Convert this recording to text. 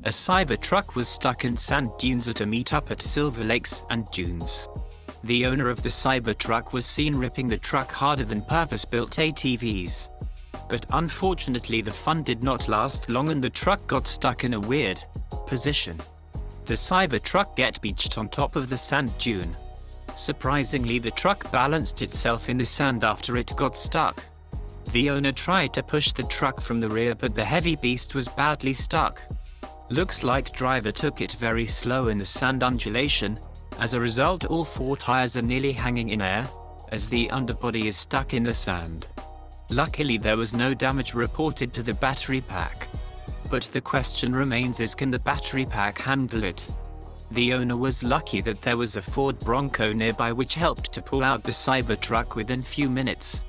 A Cybertruck was stuck in sand dunes at a meetup at Silver Lakes and Dunes. The owner of the Cybertruck was seen ripping the truck harder than purpose-built ATVs. But unfortunately the fun did not last long and the truck got stuck in a weird position. The Cybertruck get beached on top of the sand dune. Surprisingly, the truck balanced itself in the sand after it got stuck. The owner tried to push the truck from the rear, but the heavy beast was badly stuck. Looks like driver took it very slow in the sand undulation. As a result, all 4 tires are nearly hanging in air, as the underbody is stuck in the sand. Luckily there was no damage reported to the battery pack. But the question remains is, can the battery pack handle it? The owner was lucky that there was a Ford Bronco nearby which helped to pull out the Cybertruck within few minutes.